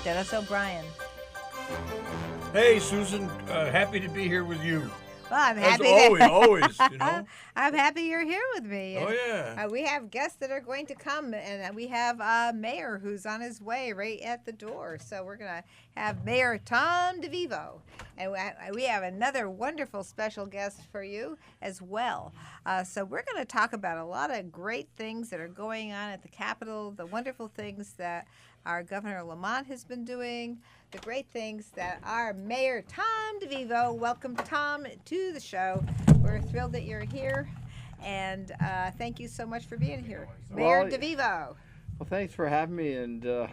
Dennis O'Brien. Hey, Susan, happy to be here with you. Well, I'm As happy. always, you know. I'm happy you're here with me. Oh, And, yeah. we have guests that are going to come, and we have Mayor who's on his way right at the door. So we're going to have Mayor Tom DeVivo. And we have another wonderful special guest for you as well. So we're going to talk about a lot of great things that are going on at the Capitol, the wonderful things that our Governor Lamont has been doing, the great things that our Mayor Tom DeVivo, welcome Tom to the show. We're thrilled that you're here, and thank you so much for being here. Mayor DeVivo. Well, thanks for having me, and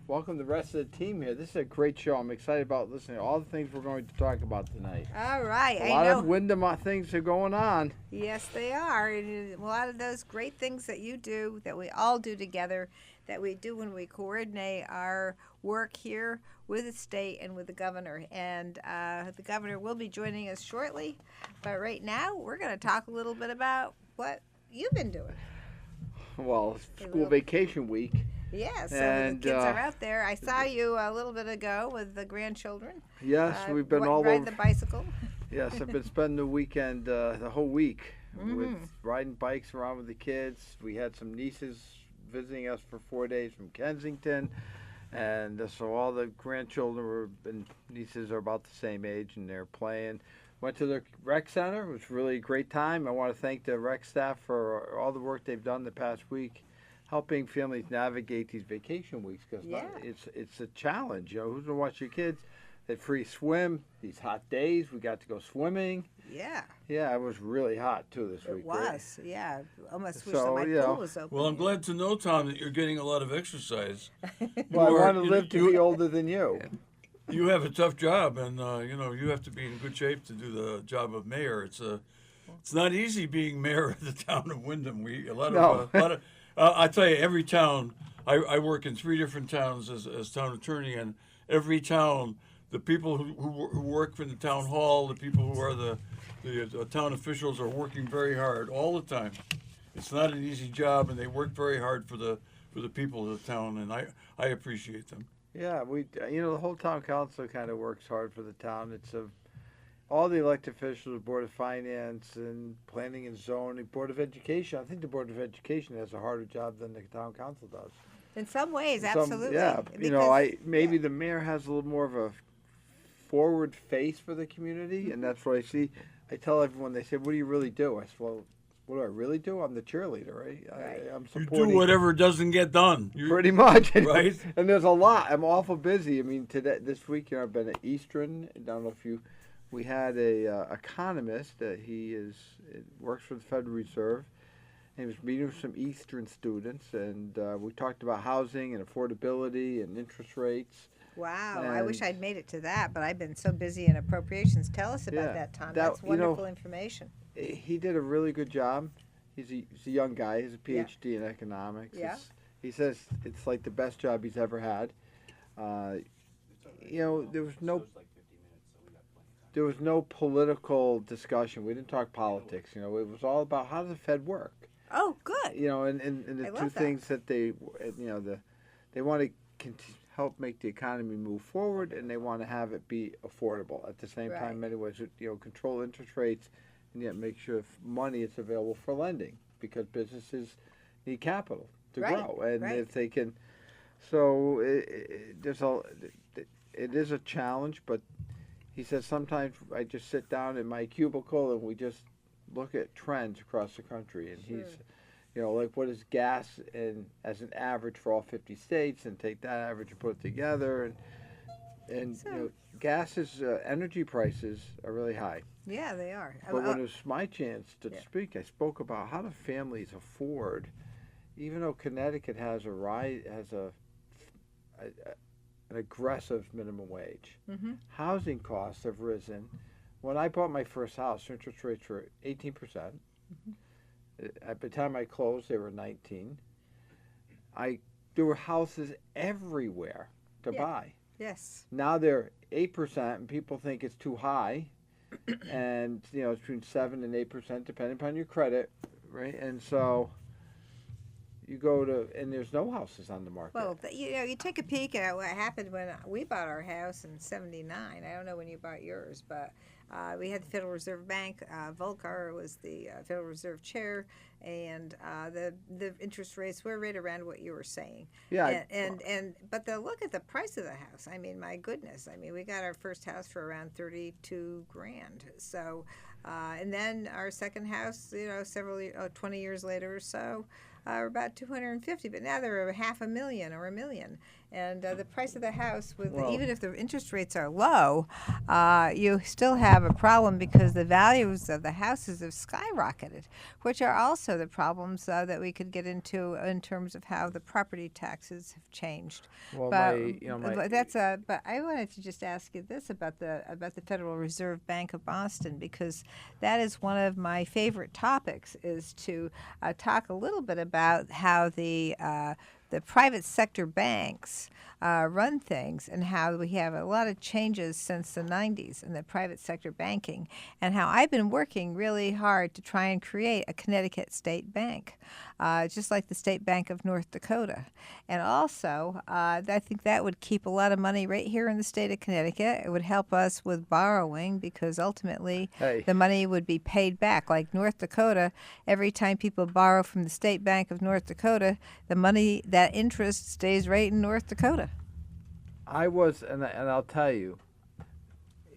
welcome the rest of the team here. This is a great show. I'm excited about listening to all the things we're going to talk about tonight. All right. A lot of Wyndham things are going on. Yes, they are. And a lot of those great things that you do, that we all do together, that we do when we coordinate our work here with the state and with the governor. And the governor will be joining us shortly. But right now, we're going to talk a little bit about what you've been doing. Well, it's school vacation week. Yeah, so and, the kids are out there. I saw you a little bit ago with the grandchildren. Yes, we've been all ride over. the bicycle. Yes, I've been spending the weekend, the whole week, with riding bikes around with the kids. We had some nieces visiting us for 4 days from Kensington, and so all the grandchildren and nieces are about the same age, and they're playing. Went to the rec center. It was really a great time. I want to thank the rec staff for all the work they've done the past week, helping families navigate these vacation weeks, because it's a challenge. You know, who's gonna watch your kids? They free swim these hot days. We got to go swimming. Yeah. Yeah, it was really hot too this week. It was, yeah. Almost wish So, that my you know, pool was open. Well, I'm glad to know, Tom, that you're getting a lot of exercise. Well, I You are- want to you- live to you- be older than you. You have a tough job, and you have to be in good shape to do the job of mayor. It's not easy being mayor of the town of Wyndham. I tell you, every town. I work in 3 different towns as town attorney, and every town, the people who work for the town hall, the people who are the town officials are working very hard all the time. It's not an easy job, and they work very hard for the people of the town, and I appreciate them. Yeah, the whole town council kind of works hard for the town. It's all the elected officials, Board of Finance and Planning and Zoning, Board of Education. I think the Board of Education has a harder job than the town council does. In some ways, absolutely. Yeah, Because- maybe the mayor has a little more of a forward face for the community, and that's what I see. I tell everyone, they say, "What do you really do?" I said, "Well, what do I really do? I'm the cheerleader, right? I'm You supporting." do whatever doesn't get done. Pretty much, Right? And there's a lot. I'm awful busy. I mean, this week, I've been at Eastern. I don't know if we had a economist that works for the Federal Reserve, and he was meeting with some Eastern students, and we talked about housing and affordability and interest rates. Wow, I wish And- I'd made it to that, but I've been so busy in appropriations. Tell us about Yeah, that, Tom. that- That's wonderful information. He did a really good job. He's a young guy. He's a PhD in economics. Yeah. He says it's like the best job he's ever had. There was no political discussion. We didn't talk politics. It was all about how does the Fed work. Oh, good. And I the love two that. things that they want to help make the economy move forward, and they want to have it be affordable at the same Right. time. In many ways, control interest rates, and yet make sure money is available for lending, because businesses need capital to Right, grow, and right. if they can, so it is a challenge. But he says sometimes I just sit down in my cubicle and we just look at trends across the country, and he's like, what is gas as an average for all 50 states, and take that average and put it together, and gas energy prices are really high. Yeah, they are. But when it was my chance to speak, I spoke about how do families afford, even though Connecticut has an aggressive minimum wage. Mm-hmm. Housing costs have risen. When I bought my first house, interest rates were 18%. Mm-hmm. At the time I closed, they were 19. There were houses everywhere to buy. Yes. Now they're 8%, and people think it's too high. And it's between 7 and 8%, depending upon your credit, right? And so you go to, and there's no houses on the market. Well, you take a peek at what happened when we bought our house in '79. I don't know when you bought yours, but we had the Federal Reserve Bank. Volcker was the Federal Reserve Chair, and the interest rates were right around what you were saying. Yeah. But look at the price of the house. I mean, my goodness. I mean, we got our first house for around $32,000. So, and then our second house, 20 years later or so, are about 250. But now they're $500,000 or $1 million. And the price of the house, even if the interest rates are low, you still have a problem because the values of the houses have skyrocketed, which are also the problems that we could get into in terms of how the property taxes have changed. Well, but I wanted to just ask you this about the Federal Reserve Bank of Boston, because that is one of my favorite topics, is to talk a little bit about how the private sector banks run things, and how we have a lot of changes since the 90s in the private sector banking, and how I've been working really hard to try and create a Connecticut state bank, just like the State Bank of North Dakota. And also, I think that would keep a lot of money right here in the state of Connecticut. It would help us with borrowing, because ultimately the money would be paid back. Like North Dakota, every time people borrow from the State Bank of North Dakota, the money, that interest, stays right in North Dakota. And I'll tell you,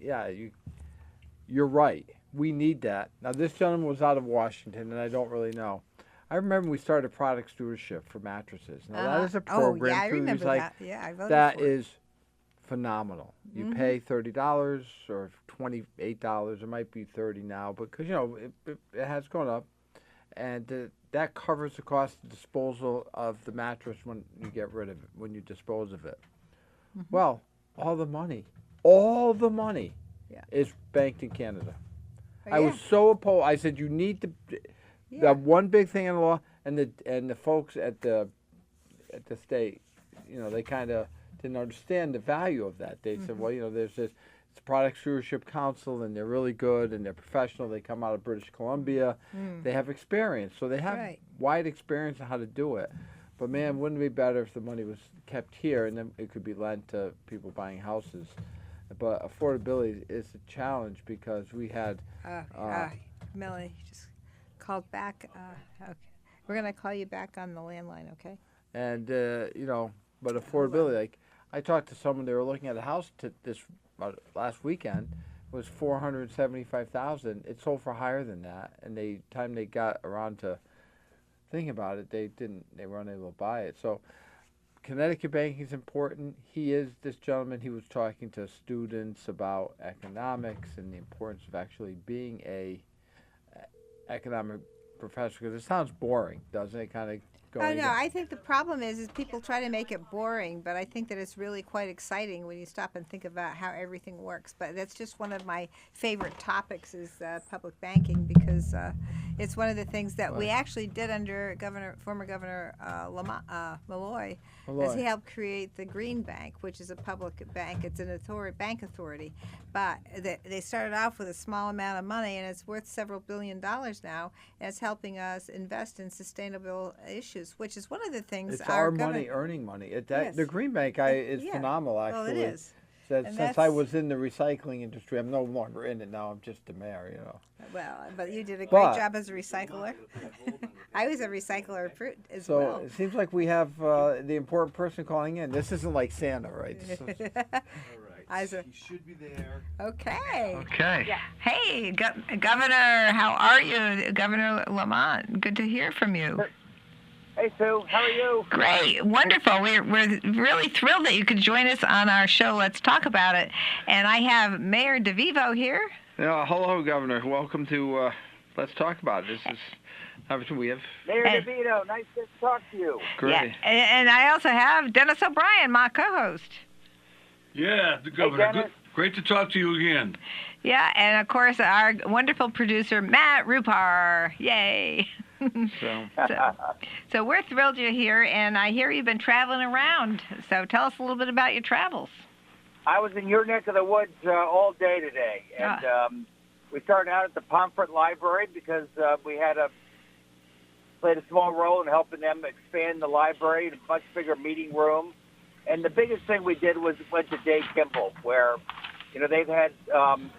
you're right. We need that. Now, this gentleman was out of Washington, and I don't really know. I remember we started product stewardship for mattresses. Now, that is a program I remember that. Yeah, I voted that for it. is phenomenal. You pay $30 or $28. It might be $30 now, because it has gone up, and that covers the cost of disposal of the mattress when you get rid of it, when you dispose of it. Well, all the money is banked in Canada. I was so opposed. I said, you need to. The one big thing in the law, and the folks at the state, they kind of didn't understand the value of that. They said, well, there's this Product Stewardship Council, and they're really good, and they're professional. They come out of British Columbia. They have experience, so they have wide experience on how to do it. But man, wouldn't it be better if the money was kept here, and then it could be lent to people buying houses? But affordability is a challenge, because we had Melanie just called back. Okay, we're gonna call you back on the landline, okay? And but affordability, like I talked to someone, they were looking at a house last weekend. It was $475,000. It sold for higher than that, and time they got around to thinking about it, they were unable to buy it. So Connecticut banking is important. This gentleman, he was talking to students about economics and the importance of actually being a economic professor, because it sounds boring, doesn't it? Kind of going. No, I think the problem is people try to make it boring, but I think that it's really quite exciting when you stop and think about how everything works. But that's just one of my favorite topics, is public banking, because it's one of the things that we actually did under former Governor Malloy, as he helped create the Green Bank, which is a public bank. It's an bank authority, but they started off with a small amount of money, and it's worth several $billions now, and it's helping us invest in sustainable issues, which is one of the things. It's our money earning money. The Green Bank is phenomenal, actually. Well, it is. Since I was in the recycling industry, I'm no longer in it now. I'm just the mayor, Well, but you did a great job as a recycler. I was a recycler as well. So it seems like we have the important person calling in. This isn't like Santa, right? All right. He should be there. Okay. Okay. Yeah. Hey, Governor, how are you? Governor Lamont, good to hear from you. Hey, Sue. How are you? Great. Wonderful. We're really thrilled that you could join us on our show. Let's talk about it. And I have Mayor DeVivo here. Hello, Governor. Welcome to Let's Talk About It. This is obviously we have Mayor DeVito. Nice to talk to you. Great. Yeah. And I also have Dennis O'Brien, my co-host. Yeah, the Governor. Good. Great to talk to you again. Yeah, and of course our wonderful producer, Matt Rupar. Yay. So we're thrilled you're here, and I hear you've been traveling around. So tell us a little bit about your travels. I was in your neck of the woods all day today, and we started out at the Pomfret Library because we had a played a small role in helping them expand the library to a much bigger meeting room. And the biggest thing we did was went to Dave Kimball, where, they've had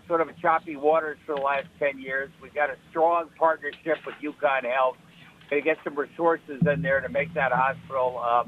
sort of a choppy waters for the last 10 years. We've got a strong partnership with UConn Health. Going to get some resources in there to make that hospital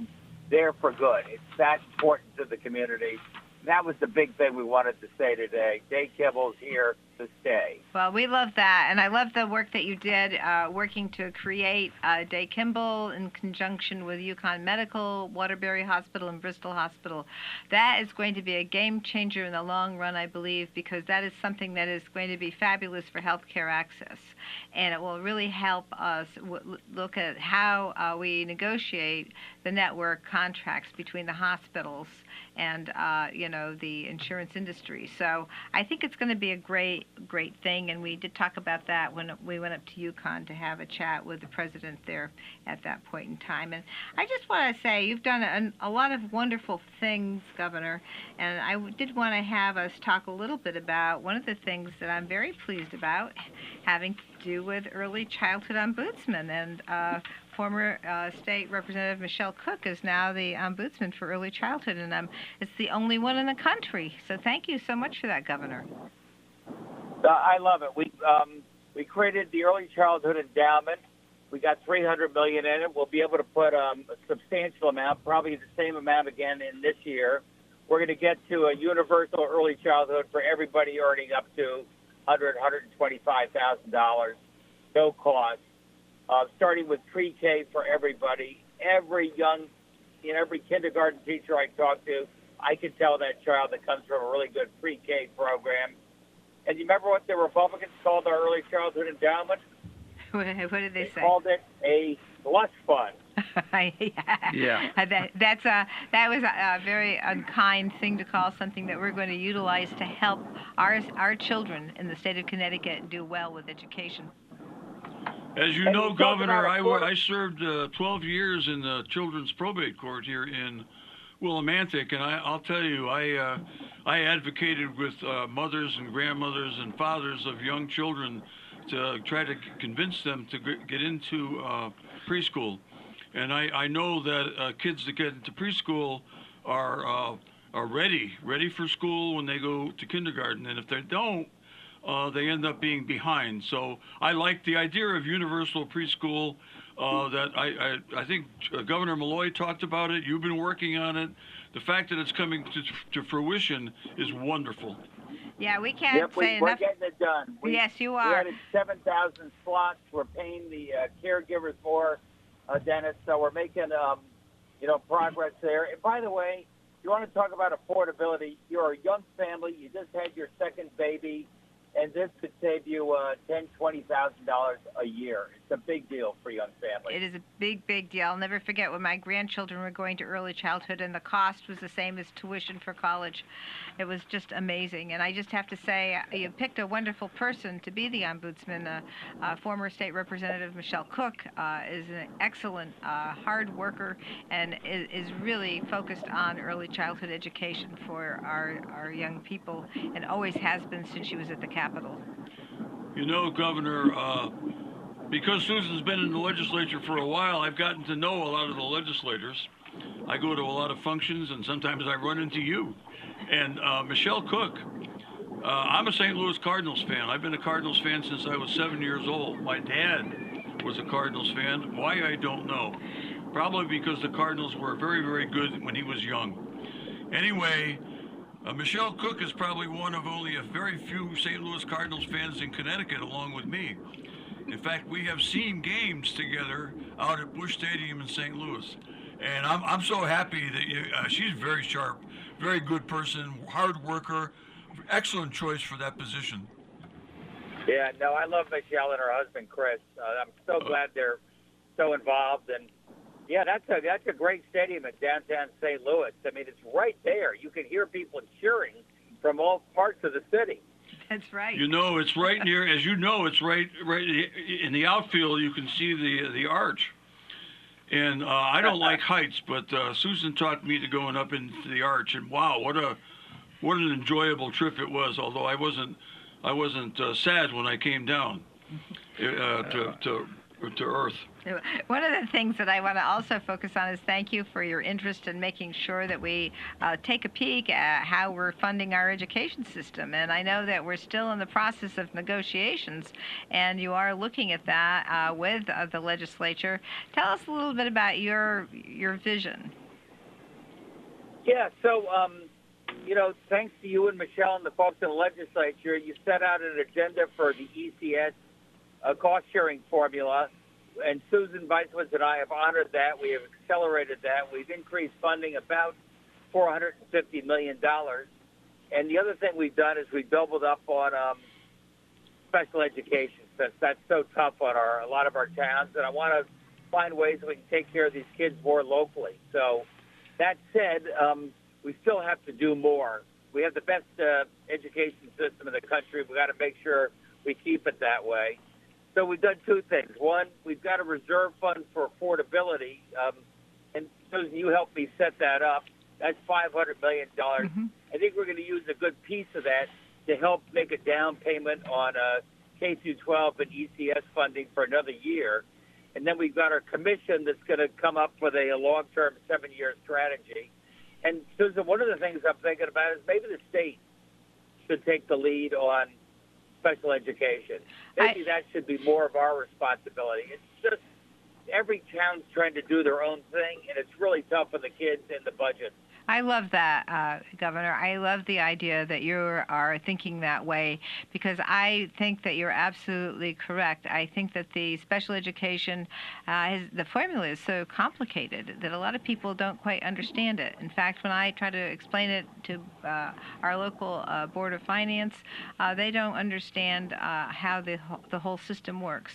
there for good. It's that important to the community. That was the big thing we wanted to say today. Dave Kimball's here to stay. Well, we love that, and I love the work that you did working to create Dave Kimball in conjunction with UConn Medical, Waterbury Hospital, and Bristol Hospital. That is going to be a game changer in the long run, I believe, because that is something that is going to be fabulous for healthcare access, and it will really help us look at how we negotiate the network contracts between the hospitals and the insurance industry. So I think it's going to be a great thing, and we did talk about that when we went up to UConn to have a chat with the president there at that point in time. And I just want to say you've done a lot of wonderful things, Governor, and I did want to have us talk a little bit about one of the things that I'm very pleased about, having to do with early childhood ombudsman, and former State Representative Michelle Cook is now the ombudsman for early childhood, and it's the only one in the country. So thank you so much for that, Governor. I love it. We created the Early Childhood Endowment. We got $300 million in it. We'll be able to put a substantial amount, probably the same amount again in this year. We're going to get to a universal early childhood for everybody earning up to $125,000, no cost. Starting with pre-K for everybody. Every kindergarten teacher I talk to, I can tell that child that comes from a really good pre-K program. And you remember what the Republicans called our early childhood endowment? What did they say? They called it a slush fund. Yeah. That was a very unkind thing to call something that we're going to utilize to help our children in the state of Connecticut do well with education. As you know, Governor, I served 12 years in the Children's Probate Court here in Willimantic, and I'll tell you, I advocated with mothers and grandmothers and fathers of young children to try to convince them to get into preschool. And I know that kids that get into preschool are ready for school when they go to kindergarten, and if they don't, they end up being behind. So I like the idea of universal preschool. That I think Governor Malloy talked about it. You've been working on it. The fact that it's coming to fruition is wonderful. Yeah, we can't say enough. We're getting it done. Yes, you are. We added 7,000 slots. We're paying the caregivers more, Dennis. So we're making progress there. And by the way, you want to talk about affordability? You're a young family. You just had your second baby. And this could save you $10,000, $20,000 a year. It's a big deal for young families. It is a big, big deal. I'll never forget when my grandchildren were going to early childhood, and the cost was the same as tuition for college. It was just amazing. And I just have to say, you picked a wonderful person to be the ombudsman. Former State Representative Michelle Cook is an excellent hard worker and is really focused on early childhood education for our young people, and always has been since she was at the Capitol. You know, Governor, because Susan's been in the legislature for a while, I've gotten to know a lot of the legislators. I go to a lot of functions, and sometimes I run into you. And Michelle Cook, I'm a St. Louis Cardinals fan. I've been a Cardinals fan since I was 7 years old. My dad was a Cardinals fan. Why, I don't know. Probably because the Cardinals were very, very good when he was young. Anyway, Michelle Cook is probably one of only a very few St. Louis Cardinals fans in Connecticut, along with me. In fact, we have seen games together out at Busch Stadium in St. Louis. And I'm so happy that she's very sharp, very good person, hard worker, excellent choice for that position. Yeah, no, I love Michelle and her husband, Chris. I'm so glad they're so involved. And yeah, that's a great stadium in downtown St. Louis. I mean, it's right there. You can hear people cheering from all parts of the city. That's right. You know, it's right near, as you know, it's right in the outfield. You can see the arch. And I don't like heights, but Susan taught me to going up into the arch, and wow, what an enjoyable trip it was. Although I wasn't sad when I came down to Earth. One of the things that I want to also focus on is thank you for your interest in making sure that we take a peek at how we're funding our education system. And I know that we're still in the process of negotiations, and you are looking at that with the legislature. Tell us a little bit about your vision. Yeah, so, thanks to you and Michelle and the folks in the legislature, you set out an agenda for the ECS cost-sharing formula, and Susan Weisswitz and I have honored that. We have accelerated that. We've increased funding about $450 million. And the other thing we've done is we doubled up on special education, since that's so tough on a lot of our towns, and I want to find ways that we can take care of these kids more locally. So that said, we still have to do more. We have the best education system in the country. We've got to make sure we keep it that way. So we've done two things. One, we've got a reserve fund for affordability, and Susan, you helped me set that up. That's $500 million. Mm-hmm. I think we're going to use a good piece of that to help make a down payment on K-12 and ECS funding for another year. And then we've got our commission that's going to come up with a long-term 7-year strategy. And Susan, one of the things I'm thinking about is maybe the state should take the lead on special education. Maybe that should be more of our responsibility. It's just every town's trying to do their own thing, and it's really tough for the kids and the budget. I love that, Governor. I love the idea that you are thinking that way, because I think that you're absolutely correct. I think that the special education, the formula is so complicated that a lot of people don't quite understand it. In fact, when I try to explain it to our local Board of Finance, they don't understand how the whole system works.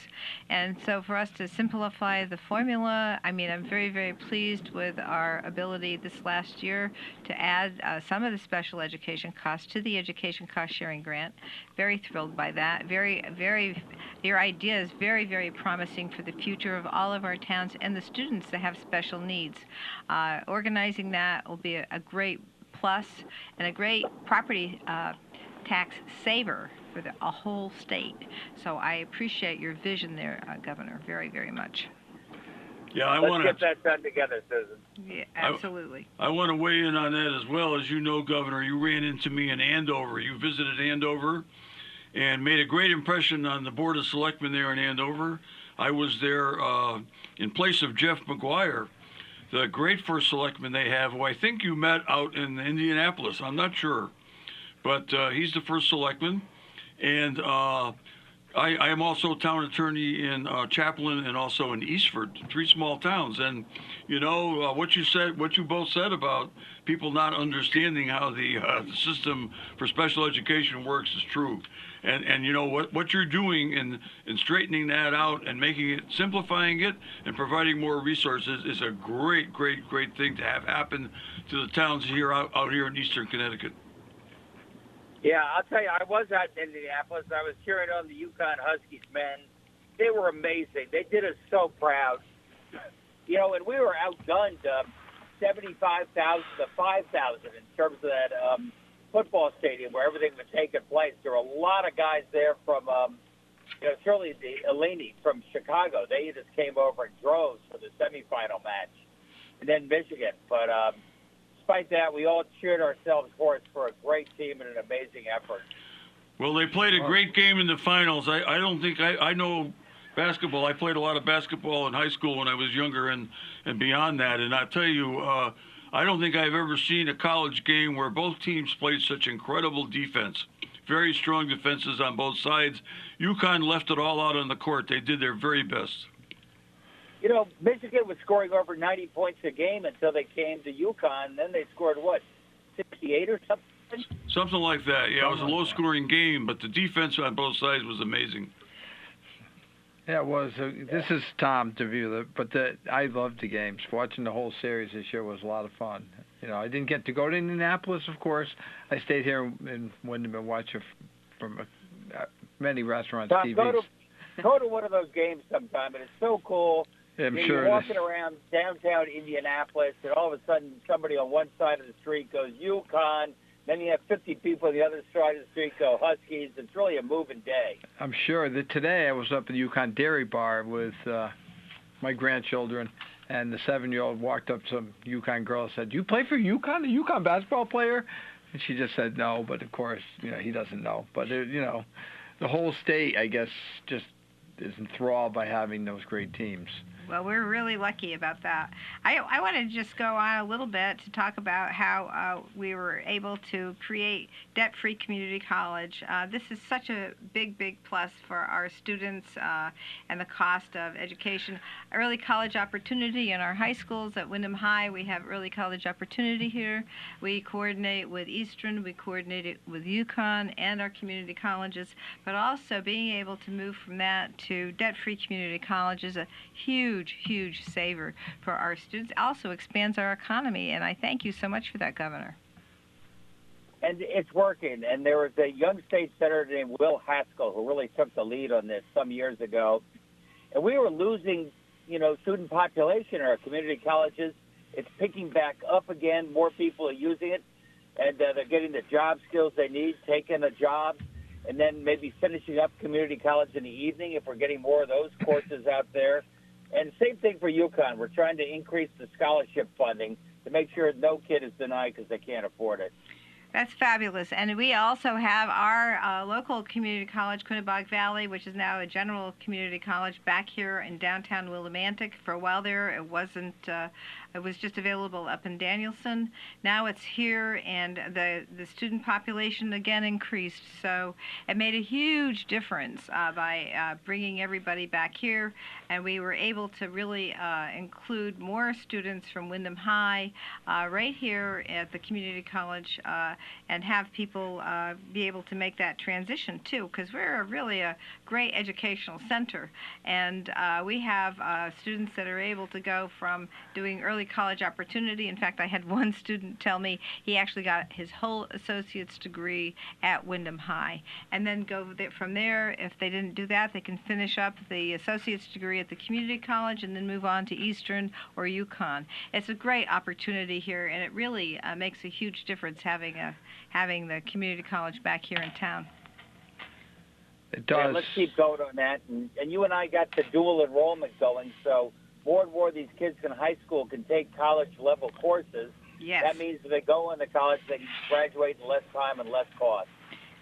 And so for us to simplify the formula, I mean, I'm very, very pleased with our ability this last year to add some of the special education costs to the education cost sharing grant. Very thrilled by that. Your idea is very, very promising for the future of all of our towns and the students that have special needs. Organizing that will be a great plus and a great property tax saver for a whole state. So I appreciate your vision there, Governor, very, very much. Yeah, Let's get that done together, Susan. Yeah, absolutely. I want to weigh in on that as well. As you know, Governor, you ran into me in Andover. You visited Andover and made a great impression on the Board of Selectmen there in Andover. I was there in place of Jeff McGuire, the great first selectman they have, who I think you met out in Indianapolis. I'm not sure. But he's the first selectman. And I am also town attorney in Chaplin and also in Eastford, 3 small towns. And, what you both said about people not understanding how the system for special education works is true. And what you're doing in straightening that out and simplifying it and providing more resources is a great, great, great thing to have happen to the towns out here in Eastern Connecticut. Yeah, I'll tell you, I was out in Indianapolis. I was cheering on the UConn Huskies men. They were amazing. They did us so proud. And we were outgunned 75,000 to 5,000 in terms of that football stadium where everything was taking place. There were a lot of guys there from, certainly the Eleni from Chicago. They just came over in droves for the semifinal match. And then Michigan. But despite that, we all cheered ourselves for a great team and an amazing effort. Well, they played a great game in the finals. I don't think I know basketball. I played a lot of basketball in high school when I was younger and beyond that. And I tell you, I don't think I've ever seen a college game where both teams played such incredible defense. Very strong defenses on both sides. UConn left it all out on the court. They did their very best. Michigan was scoring over 90 points a game until they came to UConn. Then they scored, 68 or something? Something like that. Yeah, it was a low-scoring game, but the defense on both sides was amazing. Yeah, it was. This is Tom DeVue, but I loved the games. Watching the whole series this year was a lot of fun. I didn't get to go to Indianapolis, of course. I stayed here in Wyndham and watched it from many restaurants, Tom, TVs. Go to one of those games sometime, and it's so cool. I'm sure you're walking around downtown Indianapolis, and all of a sudden somebody on one side of the street goes UConn, then you have 50 people on the other side of the street go Huskies. It's really a moving day. I'm sure that today I was up at the UConn Dairy Bar with my grandchildren, and the 7-year-old walked up to some UConn girl and said, "Do you play for UConn? A UConn basketball player?" And she just said no, but of course, he doesn't know. But the whole state, I guess, just is enthralled by having those great teams. Well, we're really lucky about that. I want to just go on a little bit to talk about how we were able to create Debt-Free Community College. This is such a big, big plus for our students and the cost of education. Early college opportunity in our high schools. At Windham High, we have early college opportunity here. We coordinate with Eastern, we coordinate it with UConn and our community colleges, but also being able to move from that to Debt-Free Community College is a huge saver for our students. Also expands our economy, and I thank you so much for that, Governor. And it's working. And there was a young state senator named Will Haskell who really took the lead on this some years ago. And we were losing, student population in our community colleges. It's picking back up again. More people are using it, and they're getting the job skills they need, taking a job, and then maybe finishing up community college in the evening if we're getting more of those courses out there. And same thing for UConn. We're trying to increase the scholarship funding to make sure no kid is denied because they can't afford it. That's fabulous. And we also have our local community college, Quinebaug Valley, which is now a general community college back here in downtown Willimantic. For a while there, it wasn't. It was just available up in Danielson. Now it's here, and the student population again increased. So it made a huge difference by bringing everybody back here, and we were able to really include more students from Windham High right here at the community college, and have people be able to make that transition too, because we're really a great educational center, and we have students that are able to go from doing early college opportunity. In fact, I had one student tell me he actually got his whole associate's degree at Windham High, and then go from there. If they didn't do that, they can finish up the associate's degree at the community college and then move on to Eastern or UConn. It's a great opportunity here, and it really makes a huge difference having the community college back here in town. It does. Yeah, let's keep going on that. And you and I got the dual enrollment going, so more and more of these kids in high school can take college-level courses. Yes. That means if they go into college, they can graduate in less time and less cost.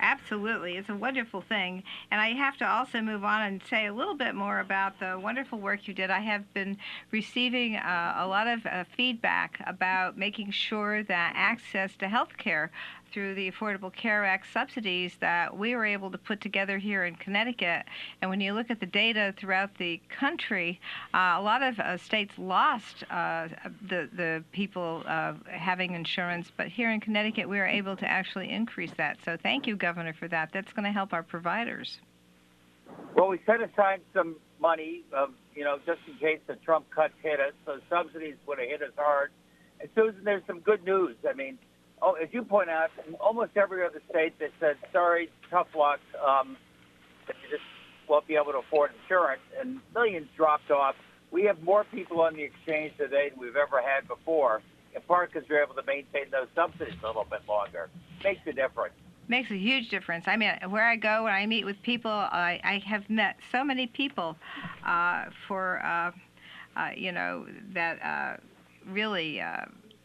Absolutely. It's a wonderful thing. And I have to also move on and say a little bit more about the wonderful work you did. I have been receiving a lot of feedback about making sure that access to health care through the Affordable Care Act subsidies that we were able to put together here in Connecticut. And when you look at the data throughout the country, a lot of states lost the people having insurance, but here in Connecticut we were able to actually increase that. So thank you, Governor, for that. That's going to help our providers. Well, we set aside some money, just in case the Trump cuts hit us, so subsidies would have hit us hard. And Susan, there's some good news. I mean, as you point out, in almost every other state that said, sorry, tough luck, that you just won't be able to afford insurance, and millions dropped off. We have more people on the exchange today than we've ever had before, in part because we're able to maintain those subsidies a little bit longer. Makes a difference. Makes a huge difference. I mean, where I go, when I meet with people, I have met so many people that really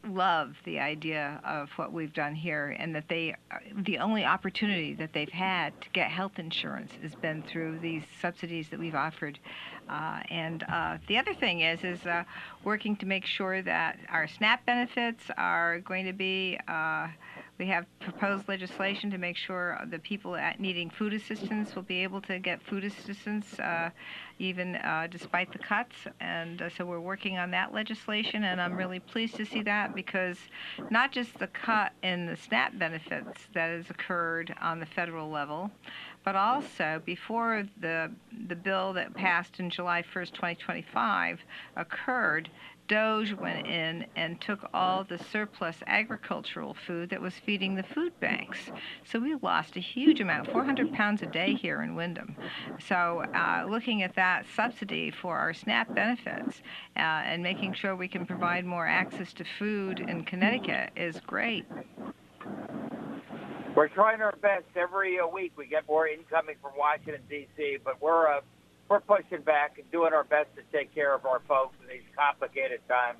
love the idea of what we've done here, and that the only opportunity that they've had to get health insurance has been through these subsidies that we've offered. And the other thing is working to make sure that our SNAP benefits are going to be we have proposed legislation to make sure the people needing food assistance will be able to get food assistance even despite the cuts. And so we're working on that legislation, and I'm really pleased to see that, because not just the cut in the SNAP benefits that has occurred on the federal level, but also before the bill that passed in July 1st, 2025 occurred, DOGE went in and took all the surplus agricultural food that was feeding the food banks. So we lost a huge amount, 400 pounds a day here in Windham. So looking at that subsidy for our SNAP benefits and making sure we can provide more access to food in Connecticut is great. We're trying our best. Every week we get more incoming from Washington, D.C., but we're we're pushing back and doing our best to take care of our folks in these complicated times.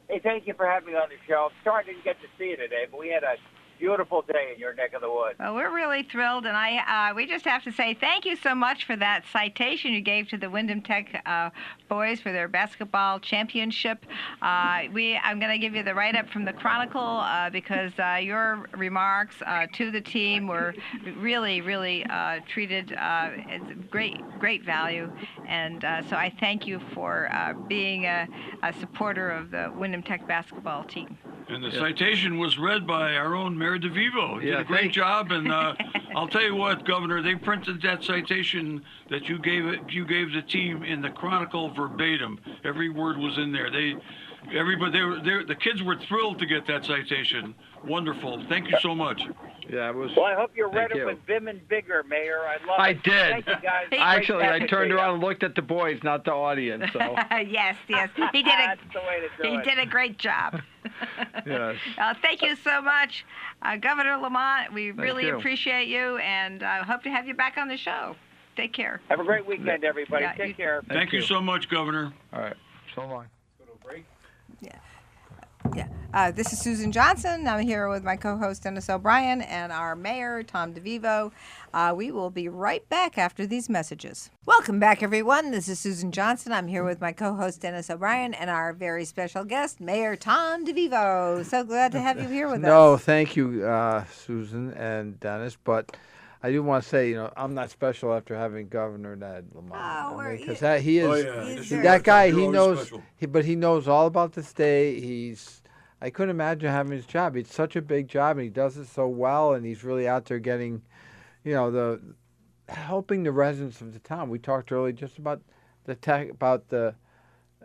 Hey, thank you for having me on the show. I'm sorry I didn't get to see you today, but we had a beautiful day in your neck of the woods. Well, we're really thrilled, and we just have to say thank you so much for that citation you gave to the Wyndham Tech boys for their basketball championship. I'm going to give you the write-up from the Chronicle because your remarks to the team were really, really treated as great value, and so I thank you for being a supporter of the Wyndham Tech basketball team. And the citation was read by our own Mayor DeVivo. He did a great job, and I'll tell you what, Governor, they printed that citation that you gave the team in the Chronicle verbatim. Every word was in there. The kids were thrilled to get that citation. Wonderful. Thank you so much. Yeah, it was. Well, I hope you read it with vim and vigor, Mayor. I love it. I did. Thank you, guys. Actually, I Great turned to see around and looked at the boys, not the audience. So. Yes, he did That's the way to do he it. did a great job. Yes. Thank you so much, Governor Lamont. We really you. appreciate you, and hope to have you back on the show. Take care. Have a great weekend, everybody. Yeah, Take care. Thank you so much, Governor. All right. So long. Yeah. This is Susan Johnson. I'm here with my co-host Dennis O'Brien and our mayor Tom DeVivo. We will be right back after these messages. Welcome back, everyone. This is Susan Johnson. I'm here with my co-host Dennis O'Brien and our very special guest, Mayor Tom DeVivo. So glad to have you here with us. No, thank you, Susan and Dennis. But I do want to say, I'm not special after having Governor Ned Lamont. Because he is. Oh, yeah. He's That guy, You're he always knows. special. But he knows all about the state. I couldn't imagine having his job. It's such a big job, and he does it so well. And he's really out there getting, helping the residents of the town. We talked earlier just about the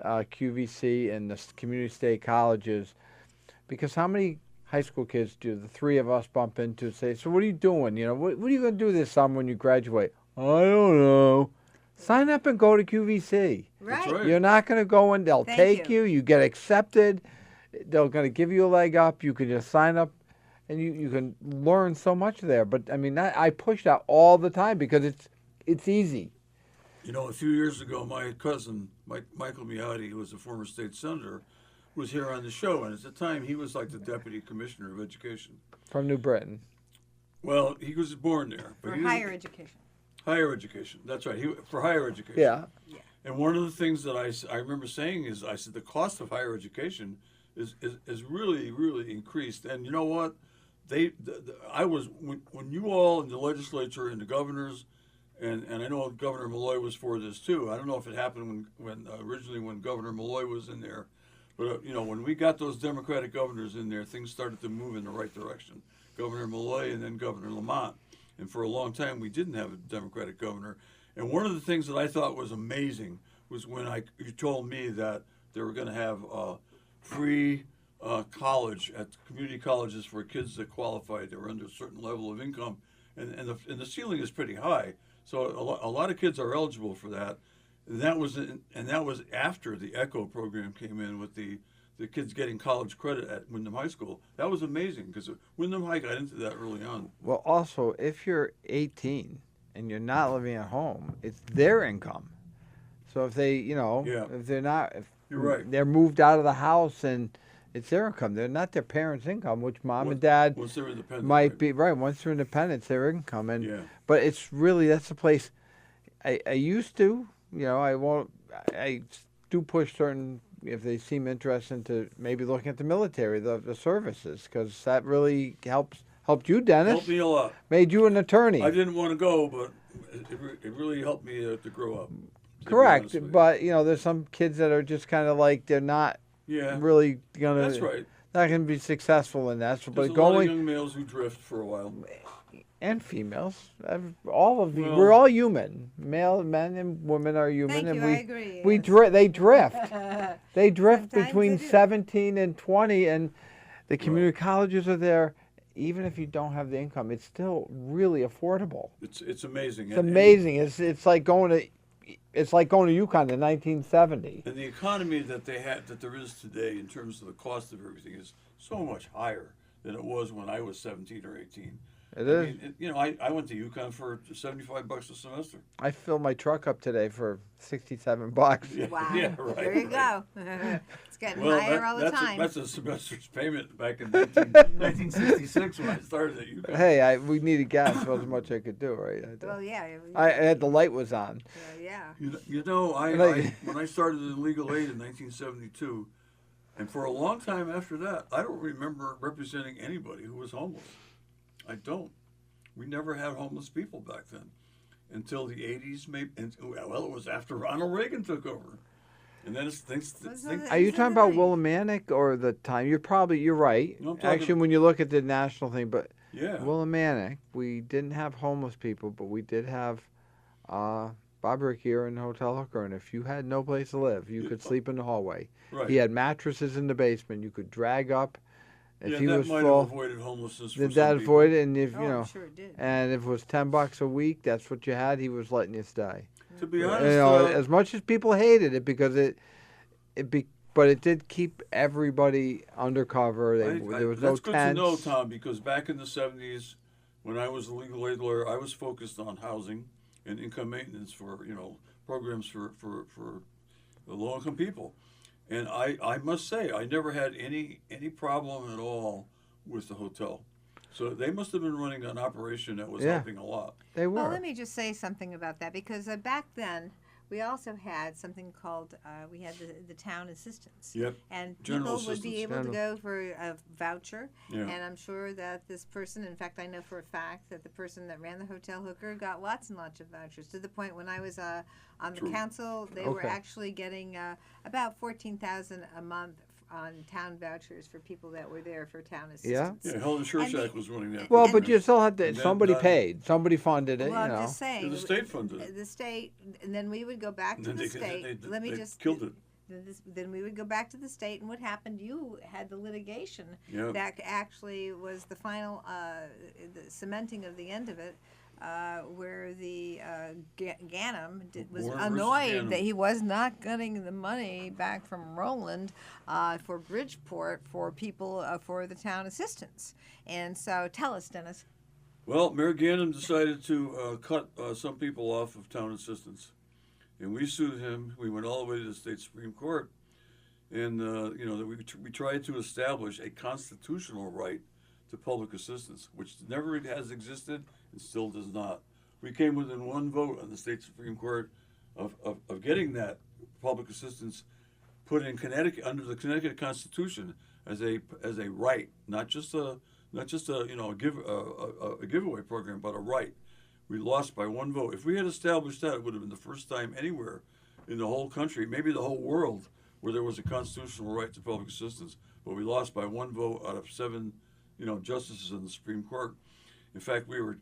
QVC and the community state colleges, because how many high school kids do the three of us bump into and say, so what are you doing? What are you going to do this summer when you graduate? I don't know. Sign up and go to QVC. Right. That's right. You're not going to go in. They'll Thank take you. you. You get accepted. They're going to give you a leg up. You can just sign up, and you can learn so much there. But, I push that all the time because it's easy. A few years ago, my cousin, Michael Miotti, who was a former state senator, was here on the show. And at the time, he was like the deputy commissioner of education. From New Britain. Well, he was born there. For he was- higher education. Higher education. That's right. For higher education. Yeah. And one of the things that I remember saying is, I said, the cost of higher education is really, really increased. And you know what? When you all in the legislature and the governors, and I know Governor Malloy was for this too. I don't know if it happened when originally when Governor Malloy was in there, but when we got those Democratic governors in there, things started to move in the right direction. Governor Malloy and then Governor Lamont. And for a long time, we didn't have a Democratic governor. And one of the things that I thought was amazing was when you told me that they were going to have free college at community colleges for kids that qualified. They were under a certain level of income, and the ceiling is pretty high. So a lot of kids are eligible for that. And that was after the ECHO program came in with the kids getting college credit at Wyndham High School. That was amazing because Wyndham High got into that early on. Well, also, if you're 18 and you're not living at home, it's their income. So if they, if they're not, if You're right. they're moved out of the house and it's their income, they're not their parents' income, which mom and dad Once they're independent, might right? be right. Once they're independent, it's their income, and Yeah. but it's really that's the place. I used to, I do push certain if they seem interested into maybe looking at the military, the services, because that really helped you, Dennis. Helped me a lot. Made you an attorney. I didn't want to go, but it really helped me to grow up. to be Correct, honest with you. but there's some kids that are just kind of like they're not Yeah, really gonna. that's right. Not gonna be successful in that. So, There's but a lot of going young males who drift for a while. and females, all of Well- we're all human. Male, men, and women are human, Thank and you. we I agree. we yes. they drift. They drift Sometimes between they do. 17 and 20, and the community colleges are there. Even if you don't have the income, it's still really affordable. It's amazing. It's amazing. It's like going to UConn in 1970. And the economy that there is today in terms of the cost of everything is so much higher than it was when I was 17 or 18. It I is. mean, I went to UConn for $75 a semester. I filled my truck up today for $67. Yeah, Wow. yeah, right. There you right. go. It's getting Well, higher all the that's time. that's a semester's payment back in 1966 when I started at UConn. Hey, we needed gas. Wasn't much I could do, right? Well, yeah. I had the light was on. Yeah. When I started in legal aid in 1972, and for a long time after that, I don't remember representing anybody who was homeless. I don't. We never had homeless people back then until the 80s, maybe. Well, it was after Ronald Reagan took over. And then things. Are you talking about Willimantic or the time? You're right. No, I'm talking- Actually, when you look at the national thing, but Yeah. Willimantic, we didn't have homeless people, but we did have Bob Rick here in Hotel Hooker, and if you had no place to live, you could sleep in the hallway. Right. He had mattresses in the basement you could drag up. If Yeah, he that was might full, have avoided homelessness for did some that people. avoid it? And if Oh, you know, I'm sure it did. and if it was $10 a week, that's what you had. He was letting you stay. To be You honest, know, as much as people hated it because but it did keep everybody undercover. There was no that's good to know, tents. Tom, because back in the 70s, when I was a legal aid lawyer, I was focused on housing and income maintenance for programs for the low-income people. And I must say, I never had any problem at all with the hotel. So they must have been running an operation that was Yeah. helping a lot. They were. Well, let me just say something about that because back then we also had something called we had the town assistance. Yep. And General people would be assistance. able to go for a voucher. Yeah. And I'm sure that this person, in fact, I know for a fact that the person that ran the Hotel Hooker got lots and lots of vouchers to the point when I was on the True. council, they were Okay. actually getting about $14,000 a month on town vouchers for people that were there for town assistance. Yeah, Helen And Shershak the- was running that. Well, program. but you still had to. And then Somebody that- paid. Somebody funded it. Well, you know. I'm just saying. The state funded it. The state, and then we would go back And to then the they- state. they- Let me they just killed it. Then we would go back to the state, and what happened? You had the litigation Yeah. that actually was the final the cementing of the end of it, where the Ganem was Warren versus annoyed Ganem. that he was not getting the money back from Roland for Bridgeport for people for the town assistance. And so, tell us, Dennis. Well, Mayor Ganem decided to cut some people off of town assistance, and we sued him. We went all the way to the state Supreme Court, and we tried to establish a constitutional right to public assistance, which never has existed and still does not. We came within one vote on the state Supreme Court of getting that public assistance put in Connecticut under the Connecticut Constitution as a right, not just a giveaway program, but a right. We lost by one vote. If we had established that, it would have been the first time anywhere in the whole country, maybe the whole world, where there was a constitutional right to public assistance. But we lost by one vote out of 7, justices in the Supreme Court. In fact, we were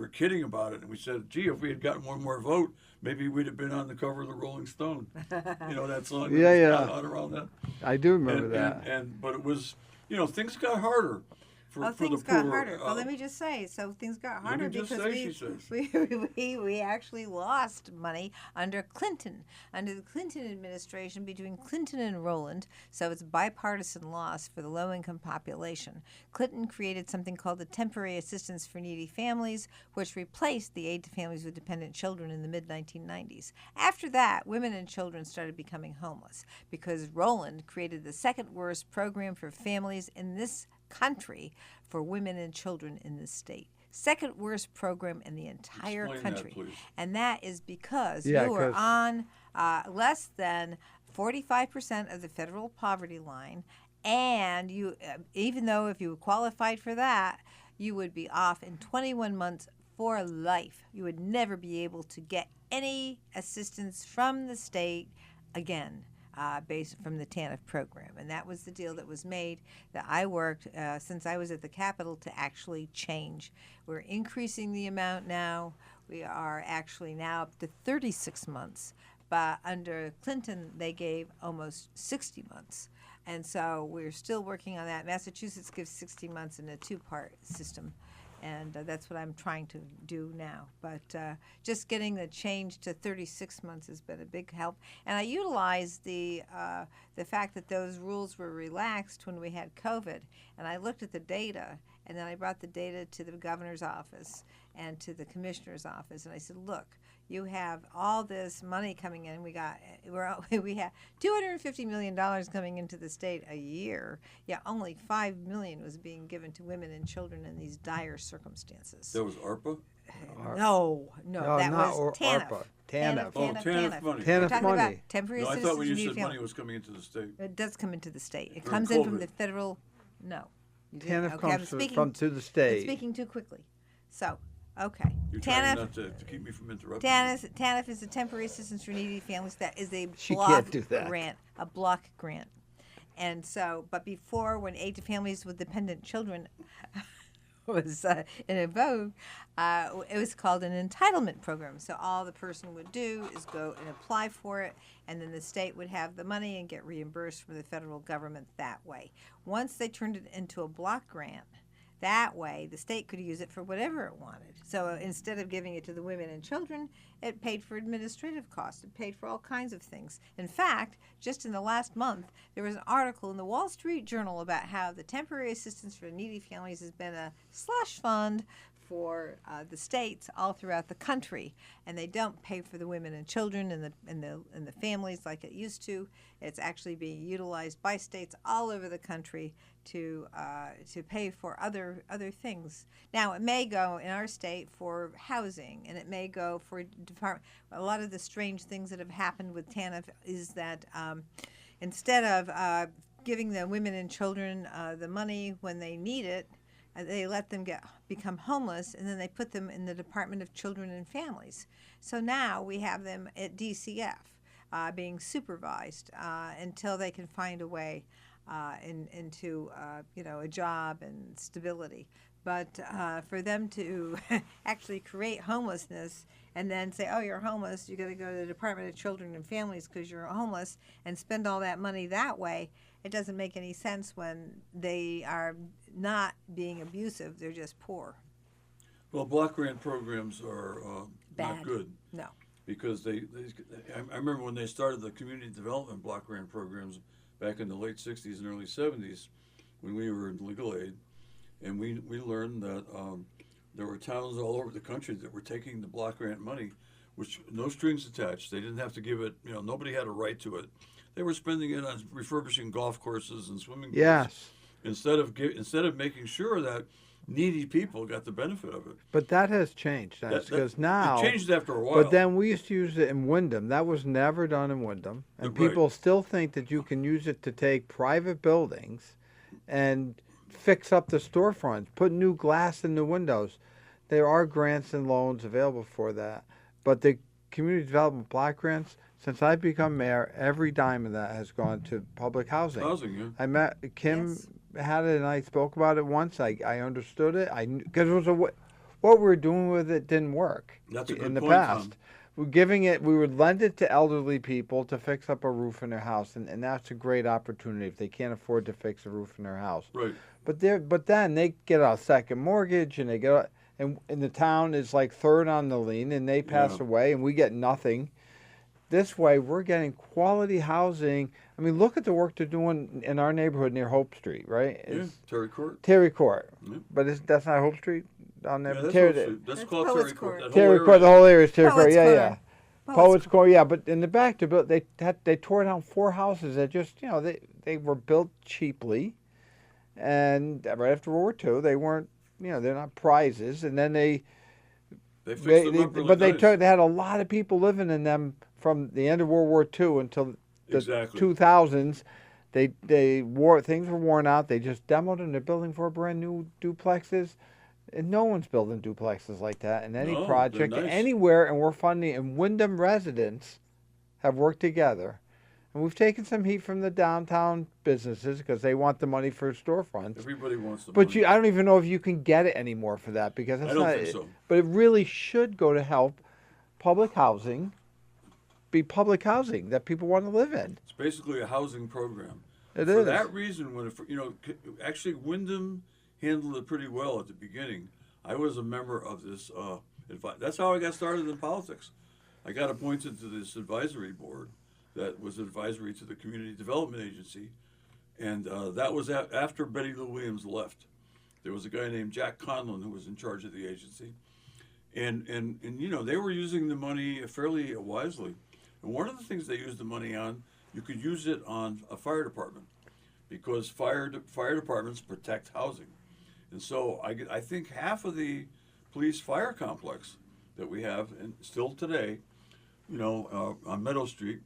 kidding about it, and we said, "Gee, if we had gotten one more vote, maybe we'd have been on the cover of the Rolling Stone." That song. Yeah, that yeah. was out around that. I do remember that. But it was, things got harder. For Things the got poor. harder. Well, let me just say, so things got Let me harder just because say, she says. we actually lost money under Clinton, under the Clinton administration between Clinton and Rowland. So it's bipartisan loss for the low-income population. Clinton created something called the Temporary Assistance for Needy Families, which replaced the aid to families with dependent children in the mid-1990s. After that, women and children started becoming homeless because Rowland created the second worst program for families in this country for women and children in this state. Second worst program in the entire Explain country. that, please. And that is because Yeah, you are 'cause- on less than 45% of the federal poverty line, and you even though if you qualified for that, you would be off in 21 months for life. You would never be able to get any assistance from the state again. Based from the TANF program. And that was the deal that was made that I worked since I was at the Capitol to actually change. We're increasing the amount now. We are actually now up to 36 months. But under Clinton, they gave almost 60 months. And so we're still working on that. Massachusetts gives 60 months in a two-part system. And that's what I'm trying to do now. But just getting the change to 36 months has been a big help. And I utilized the fact that those rules were relaxed when we had COVID. And I looked at the data, and then I brought the data to the governor's office and to the commissioner's office, and I said, look, you have all this money coming in. We have $250 million coming into the state a year. Yeah, only $5 million was being given to women and children in these dire circumstances. That was ARPA? No, that was TANF. ARPA. TANF. Oh, TANF money. We're TANF talking money. about temporary No, I assistance thought when you to said needy money families. was coming into the state. It does come into the state. It During comes in from COVID. the federal. No. You didn't- TANF okay, I'm comes speaking- from to the I'm state. speaking too quickly. So, okay. You're trying TANF. not to keep me from interrupting. TANF is a temporary assistance for needy families. That is a She block can't do that. grant. A block grant. And so, but before, when aid to families with dependent children was in vogue, it was called an entitlement program. So all the person would do is go and apply for it, and then the state would have the money and get reimbursed from the federal government that way. Once they turned it into a block grant, that way the state could use it for whatever it wanted. So instead of giving it to the women and children, it paid for administrative costs. It paid for all kinds of things. In fact, just in the last month, there was an article in the Wall Street Journal about how the temporary assistance for needy families has been a slush fund for the states all throughout the country, and they don't pay for the women and children and the families like it used to. It's actually being utilized by states all over the country to pay for other things. Now, it may go in our state for housing, and it may go for department. A lot of the strange things that have happened with TANF is that instead of giving the women and children the money when they need it, they let them become homeless, and then they put them in the Department of Children and Families. So now we have them at DCF being supervised until they can find a way into a job and stability. But for them to actually create homelessness and then say, oh, you're homeless, you got to go to the Department of Children and Families because you're homeless, and spend all that money that way, it doesn't make any sense when they are not being abusive. They're just poor. Well, block grant programs are not Bad. good. No. Because I remember when they started the community development block grant programs back in the late 60s and early 70s when we were in legal aid, and we learned that there were towns all over the country that were taking the block grant money, which no strings attached. They didn't have to give it, nobody had a right to it. They were spending it on refurbishing golf courses and swimming pools. Yes. Instead of making sure that needy people got the benefit of it. But that has changed, because now it changed after a while. But then we used to use it in Wyndham. That was never done in Wyndham, and Right. people still think that you can use it to take private buildings and fix up the storefronts, put new glass in the windows. There are grants and loans available for that, but the community development block grants, since I've become mayor, every dime of that has gone to public housing. Housing, yeah. I met Kim. Yes. Had it, and I spoke about it once. I understood it. Because it was what we were doing with it didn't work. That's a good in the point, past. Tom. We would lend it to elderly people to fix up a roof in their house, and that's a great opportunity if they can't afford to fix a roof in their house. Right. But then they get a second mortgage, and and the town is like third on the lien, and they pass Yeah. away, and we get nothing. This way, we're getting quality housing. I mean, look at the work they're doing in our neighborhood near Hope Street, right? Yeah, Terry Court. Terry Court. Yeah. But that's not Hope Street down there. Yeah, but that's Terry, Hope Street. That's That's called Poets Terry Court. Court. That whole Terry area. Court, the whole area is Terry Court. Poets Yeah, Court. yeah. Poets Poets Court, yeah. But in the back, they tore down 4 houses that just, they were built cheaply, and right after World War II, they weren't, they're not prizes, and then They fixed them up really nice. they had a lot of people living in them from the end of World War II until the Exactly. 2000s. Things were worn out. They just demoed them. They're building 4 brand new duplexes, and no one's building duplexes like that in any No, they're project nice. anywhere. And we're funding. And Wyndham residents have worked together, and we've taken some heat from the downtown businesses because they want the money for storefronts. Everybody wants the But money. I don't even know if you can get it anymore for that because that's I don't not. think so. But it really should go to help public housing. Be public housing that people want to live in. It's basically a housing program. It For is. that reason, actually Wyndham handled it pretty well at the beginning. I was a member of this. That's how I got started in politics. I got appointed to this advisory board that was advisory to the Community Development Agency, and that was after Betty Lou Williams left. There was a guy named Jack Conlon who was in charge of the agency, and you know, they were using the money fairly wisely. And one of the things they used the money on, you could use it on a fire department, because fire departments protect housing. And so I think half of the police fire complex that we have, and still today, you know, on Meadow Street,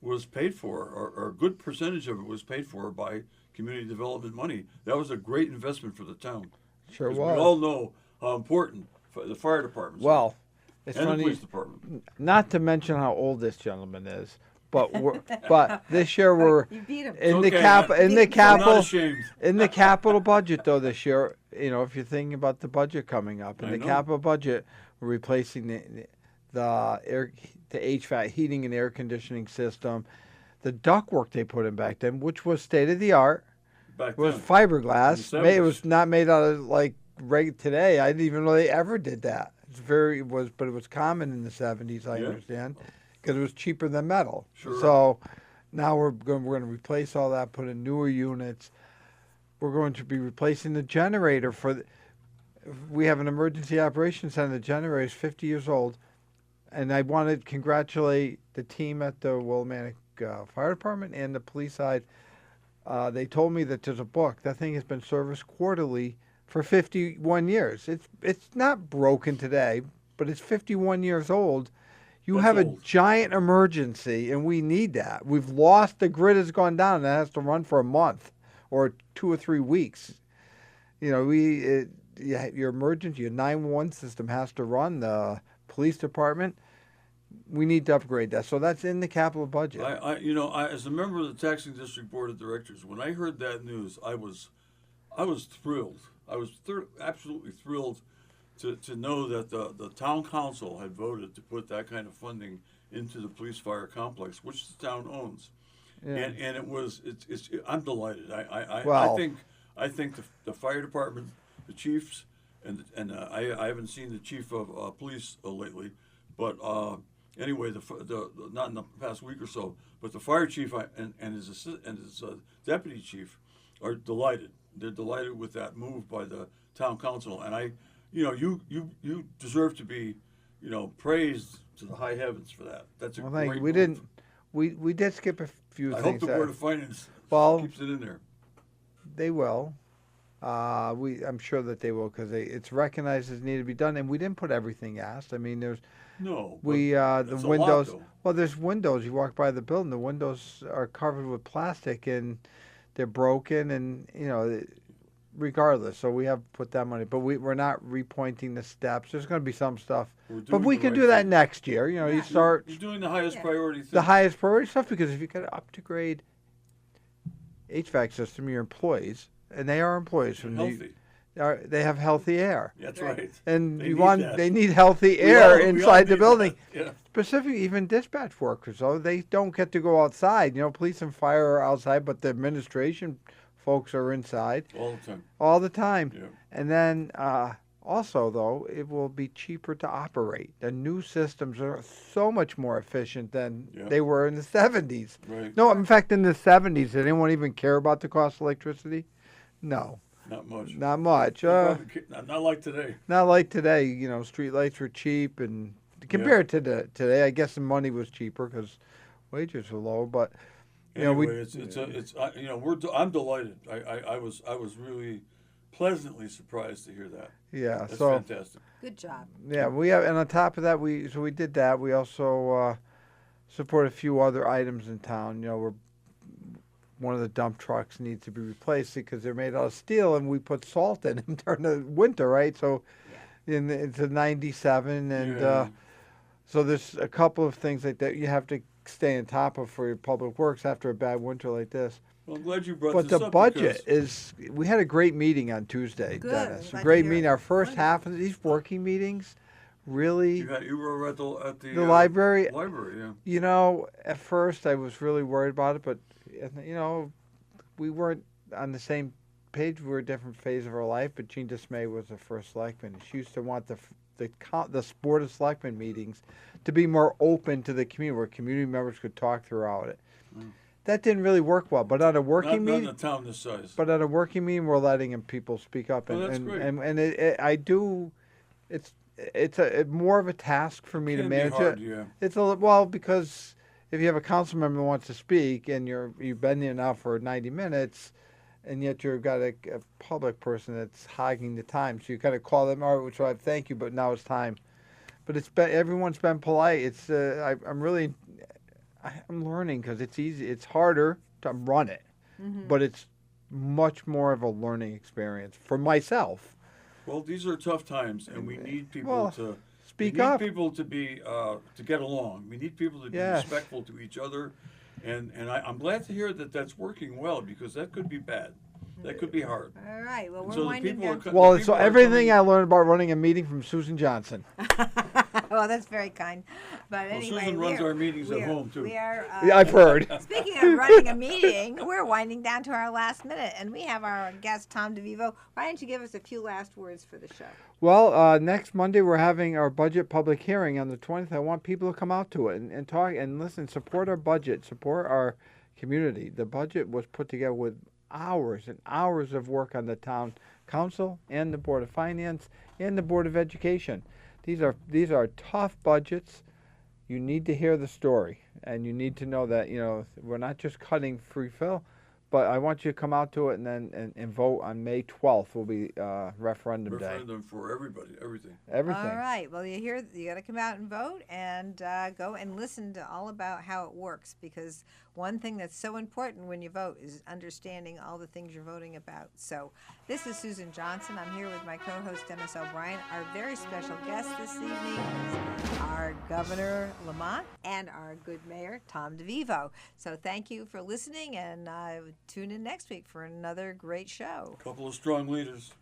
was paid for, or a good percentage of it was paid for by community development money. That was a great investment for the town. Sure 'Cause was. we all know how important the fire departments Well, it's and the funny, police department. not to mention how old this gentleman is, but but this year we're You beat him. in Okay, the cap in the I'm not capital ashamed. in the capital budget though this year. You know, if you're thinking about the budget coming up in I the know. capital budget, we're replacing the HVAC heating and air conditioning system, the ductwork they put in back then, which was state of the art. Back Was then. fiberglass. In the It was not made out of like today. I didn't even know they ever did that. But it was common in the 70s. I Yeah. understand, because it was cheaper than metal. Sure. So now we're going to replace all that, put in newer units. We're going to be replacing the generator we have an emergency operations center. The generator is 50 years old, and I want to congratulate the team at the Willimantic Fire Department and the police side. They told me that there's a book. That thing has been serviced quarterly for 51 years. It's not broken today, but it's 51 years old. You That's have old. a giant emergency, and we need that. We've lost, the grid has gone down, and it has to run for a month or 2 or 3 weeks. You know, your emergency, your 911 system has to run. The police department, we need to upgrade that. So that's in the capital budget. As a member of the taxing district board of directors, when I heard that news, I was thrilled. I was absolutely thrilled to know that the town council had voted to put that kind of funding into the police fire complex, which the town owns. Yeah. And I'm delighted. Well- I think the fire department, the chiefs, and I haven't seen the chief of police lately, but anyway, the not in the past week or so, but the fire chief and his deputy chief are delighted. They're delighted with that move by the town council, and you deserve to be, praised to the high heavens for that. That's a Well, great thank you. We move. didn't. We did skip a few I hope things. the board of finance Well- keeps it in there. They will. I'm sure that they will, because it's recognized as needed to be done, and we didn't put everything asked. I mean, there's No, the that's a lot, windows. though. Well, there's windows. You walk by the building, the windows are covered with plastic and they're broken, and regardless. So we have put that money, but we're not repointing the steps. There's going to be some stuff, We're but doing we the can right do that thing. next year. You start You're doing the highest Yeah. priority thing. the highest priority stuff, because if you got to upgrade HVAC system, your employees, and they are employees from healthy. they have healthy air. That's right. And They you need want that. they need healthy We air all inside the need building. that. Yeah. Specifically, even dispatch workers, though, they don't get to go outside. Police and fire are outside, but the administration folks are inside All the time. all the time. Yeah. And then also, though, it will be cheaper to operate. The new systems are so much more efficient than Yeah. they were in the 70s. Right. No, in fact, in the 70s, did anyone even care about the cost of electricity? No, Not much. not much. Not like today. Not like today, street lights were cheap, and compared to today, I guess the money was cheaper because wages were low. But Anyway, I'm delighted. I was really pleasantly surprised to hear that. yeah, That's so fantastic. Good job. yeah, we have, and on top of that, we did that. We also support a few other items in town. We're one of the dump trucks needs to be replaced because they're made out of steel, and we put salt in them during the winter, right? So, it's a '97, and Yeah. so there's a couple of things like that you have to stay on top of for your public works after a bad winter like this. Well, I'm glad you brought But this the up budget because we had a great meeting on Tuesday, Good. Dennis. Glad A to great hear meeting. it. Our first Wonderful. half of these working meetings really. you were at the The library. Library, yeah. At first I was really worried about it, but we weren't on the same Paige, we're a different phase of our life, but Jean Dismay was the first selectman. She used to want the Board of Selectmen meetings to be more open to the community, where community members could talk throughout it. That didn't really work well, but at a working Not in meeting, a town this size. but at a working meeting, we're letting people speak up, Well, that's great. I do. It's more of a task for me to Can be manage hard, it. yeah. It's because if you have a council member who wants to speak and you've been there now for 90 minutes, and yet you've got a public person that's hogging the time, so you kind of call them, all right, which I thank you, but now it's time. But everyone's been polite. I'm learning because it's easy. It's harder to run it, but it's much more of a learning experience for myself. Well, these are tough times, and we need people Well, to speak we need up. people to be to get along. We need people to be Yes. respectful to each other, and I'm glad to hear that that's working well, because that could be bad. That could be hard. All right. Well, we're So the winding people are down. co- Well, the so people are everything coming- I learned about running a meeting from Susan Johnson. Well, that's very kind. But Well, anyway, Susan runs our meetings at home, too. We are. Yeah, I've heard. Speaking of running a meeting, we're winding down to our last minute, and we have our guest Tom DeVivo. Why don't you give us a few last words for the show? Well, next Monday we're having our budget public hearing on the 20th. I want people to come out to it and talk and listen, support our budget, support our community. The budget was put together with hours and hours of work on the town council and the Board of Finance and the Board of Education. These are tough budgets. You need to hear the story, and you need to know that we're not just cutting free fill, but I want you to come out to it and vote on May 12th. Will be referendum day. Referendum for everybody, everything. Everything. All right. Well, you got to come out and vote and go and listen to all about how it works, because one thing that's so important when you vote is understanding all the things you're voting about. So this is Susan Johnson. I'm here with my co-host Dennis O'Brien. Our very special guest this evening is our Governor Lamont and our good mayor Tom DeVivo. So thank you for listening, and tune in next week for another great show. A couple of strong leaders.